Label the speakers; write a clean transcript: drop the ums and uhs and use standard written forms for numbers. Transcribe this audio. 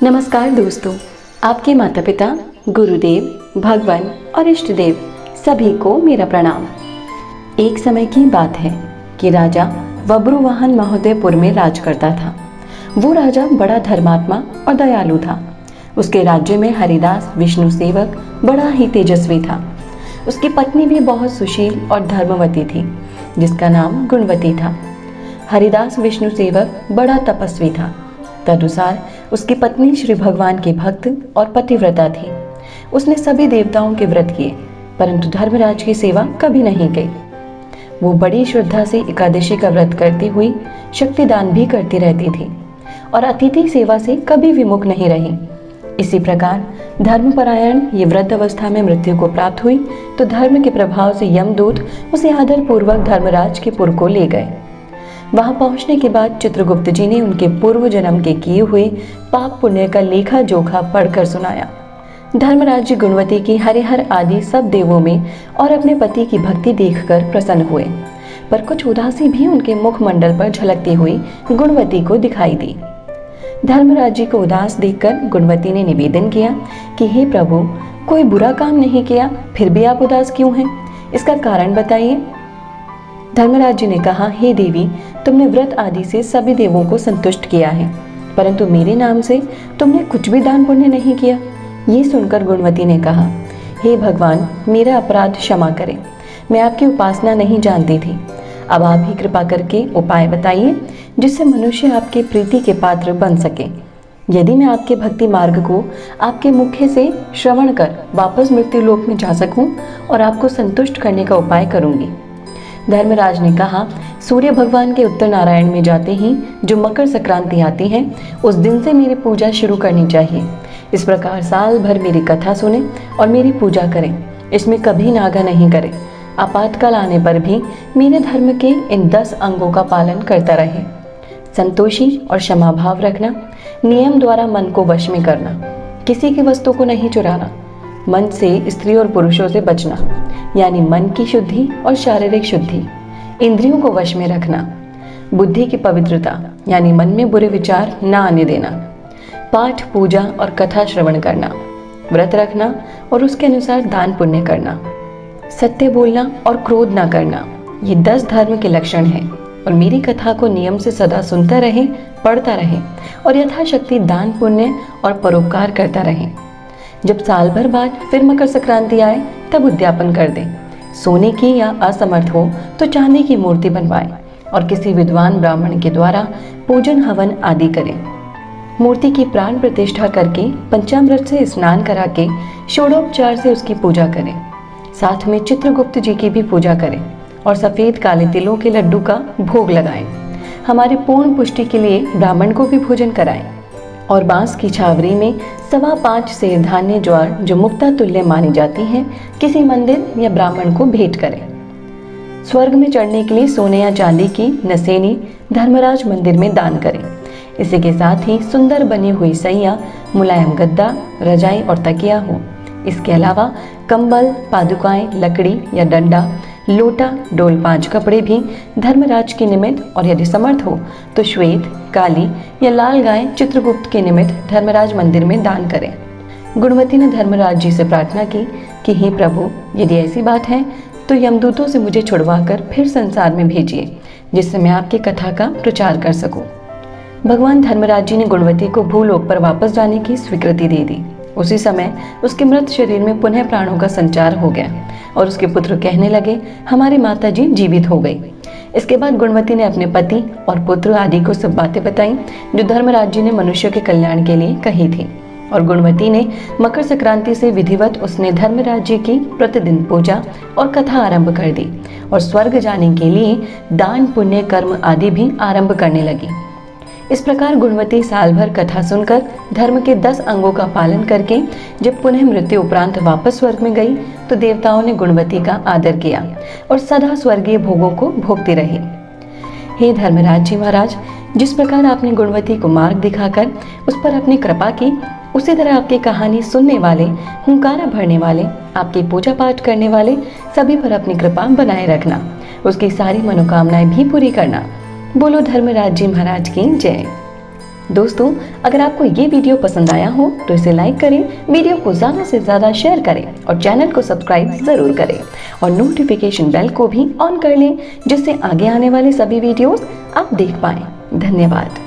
Speaker 1: नमस्कार दोस्तों, आपके माता पिता, गुरुदेव, भगवान और इष्ट देव सभी को मेरा प्रणाम। एक समय की बात है कि राजा बब्रुवाहन महोदयपुर में राज करता था। वो राजा बड़ा धर्मात्मा और दयालु था। उसके राज्य में हरिदास विष्णु सेवक बड़ा ही तेजस्वी था। उसकी पत्नी भी बहुत सुशील और धर्मवती थी, जिसका नाम गुणवती था। हरिदास विष्णु सेवक बड़ा तपस्वी था। तदनुसार उसकी पत्नी श्री भगवान की भक्त और पतिव्रता थी। उसने सभी देवताओं के व्रत किए, परंतु धर्मराज की सेवा कभी नहीं की। वो बड़ी श्रद्धा से एकादशी का व्रत करती हुई शक्तिदान भी करती रहती थी और अतिथि सेवा से कभी विमुख नहीं रही। इसी प्रकार धर्मपरायण ये वृद्ध अवस्था में मृत्यु को प्राप्त हुई तो धर्म के प्रभाव से यमदूत उसे आदर पूर्वक धर्मराज के पुर को ले गए। वहां पहुंचने के बाद चित्रगुप्त जी ने उनके पूर्व जन्म के किए हुए पाप पुण्य का लेखा जोखा पढ़कर सुनाया। धर्मराज जी गुणवती की हरिहर आदि सब देवों में और अपने पति की भक्ति देखकर प्रसन्न हुए, पर कुछ उदासी भी उनके मुखमंडल पर झलकती हुई गुणवती को दिखाई दी। धर्मराज जी को उदास देखकर गुणवती ने निवेदन किया कि हे प्रभु, कोई बुरा काम नहीं किया, फिर भी आप उदास क्यों हैं? इसका कारण बताइए। धर्मराज जी ने कहा, हे देवी, तुमने व्रत आदि से सभी देवों को संतुष्ट किया है, परंतु मेरे नाम से तुमने कुछ भी दान पुण्य नहीं किया। ये सुनकर गुणवती ने कहा, हे भगवान, मेरा अपराध क्षमा करें। मैं आपकी उपासना नहीं जानती थी। अब आप ही कृपा करके उपाय बताइए जिससे मनुष्य आपके प्रीति के पात्र बन सके। यदि मैं आपके भक्ति मार्ग को आपके मुख से श्रवण कर वापस मृत्यु लोक में जा सकूं और आपको संतुष्ट करने का उपाय करूंगी। धर्मराज ने कहा, सूर्य भगवान के उत्तर नारायण में जाते ही जो मकर संक्रांति आती है, उस दिन से मेरी पूजा शुरू करनी चाहिए। इस प्रकार साल भर मेरी कथा सुने और मेरी पूजा करें। इसमें कभी नागा नहीं करें। आपातकाल आने पर भी मेरे धर्म के इन 10 अंगों का पालन करता रहे। संतोषी और क्षमा भाव रखना, नियम द्वारा मन को वश में करना, किसी की वस्तु को नहीं चुराना, मन से स्त्री और पुरुषों से बचना, यानी मन की शुद्धि और शारीरिक शुद्धि, इंद्रियों को वश में रखना, बुद्धि की पवित्रता, यानी मन में बुरे विचार न आने देना, पाठ पूजा और कथा श्रवण करना, व्रत रखना और उसके अनुसार दान पुण्य करना, सत्य बोलना और क्रोध न करना। ये 10 धर्म के लक्षण हैं और मेरी कथा को नियम से सदा सुनता रहे, पढ़ता रहे और यथाशक्ति दान पुण्य और परोपकार करता रहे। जब साल भर बाद फिर मकर संक्रांति आए तब उद्यापन कर दे। सोने की या असमर्थ हो तो चांदी की मूर्ति बनवाए और किसी विद्वान ब्राह्मण के द्वारा पूजन हवन आदि करें। मूर्ति की प्राण प्रतिष्ठा करके पंचामृत से स्नान करा के षोडोपचार से उसकी पूजा करें। साथ में चित्रगुप्त जी की भी पूजा करें और सफेद काले तिलों के लड्डू का भोग लगाएं। हमारी पूर्ण पुष्टि के लिए ब्राह्मण को भी भोजन कराएं और बांस की छावरी में 5.25 सेर धान्य ज्वार जो मुक्ता तुल्य मानी जाती हैं, किसी मंदिर या ब्राह्मण को भेंट करें। स्वर्ग में चढ़ने के लिए सोने या चांदी की नसेनी धर्मराज मंदिर में दान करें। इसी के साथ ही सुंदर बनी हुई सैया, मुलायम गद्दा, रजाई और तकिया हो। इसके अलावा कंबल, पादुकाएं, लकड़ी या डंडा, लोटा, डोल 5 कपड़े भी धर्मराज के निमित्त और यदि समर्थ हो तो श्वेत, काली या लाल गाय चित्रगुप्त के निमित्त धर्मराज मंदिर में दान करें। गुणवती ने धर्मराज जी से प्रार्थना की कि हे प्रभु, यदि ऐसी बात है तो यमदूतों से मुझे छुड़वाकर फिर संसार में भेजिए, जिससे मैं आपकी कथा का प्रचार कर सकूं। भगवान धर्मराज जी ने गुणवती को भूलोक पर वापस जाने की स्वीकृति दे दी। उसी समय उसके मृत शरीर में पुनः प्राणों का संचार हो गया और उसके पुत्र कहने लगे, हमारी माता जी जीवित हो गई। इसके बाद गुणवती ने अपने पति और पुत्र आदि को सब बातें बताई जो धर्मराज जी ने मनुष्य के कल्याण के लिए कही थी। और गुणवती ने मकर संक्रांति से विधिवत उसने धर्मराज जी की प्रतिदिन पूजा और कथा आरंभ कर दी और स्वर्ग जाने के लिए दान पुण्य कर्म आदि भी आरंभ करने लगी। इस प्रकार गुणवती साल भर कथा सुनकर धर्म के 10 अंगों का पालन करके जब पुनः मृत्यु उपरांत वापस स्वर्ग में गई तो देवताओं ने गुणवती का आदर किया और सदा स्वर्गीय भोगों को भोगती रही। हे धर्मराज जी महाराज, जिस प्रकार आपने गुणवती को मार्ग दिखाकर उस पर अपनी कृपा की, उसी तरह आपकी कहानी सुनने वाले, हुंकारा भरने वाले, आपकी पूजा पाठ करने वाले सभी पर अपनी कृपा बनाए रखना। उसकी सारी मनोकामनाएं भी पूरी करना। बोलो धर्मराज जी महाराज की जय। दोस्तों, अगर आपको ये वीडियो पसंद आया हो तो इसे लाइक करें, वीडियो को ज़्यादा से ज़्यादा शेयर करें और चैनल को सब्सक्राइब ज़रूर करें और नोटिफिकेशन बेल को भी ऑन कर लें, जिससे आगे आने वाले सभी वीडियोस आप देख पाएं। धन्यवाद।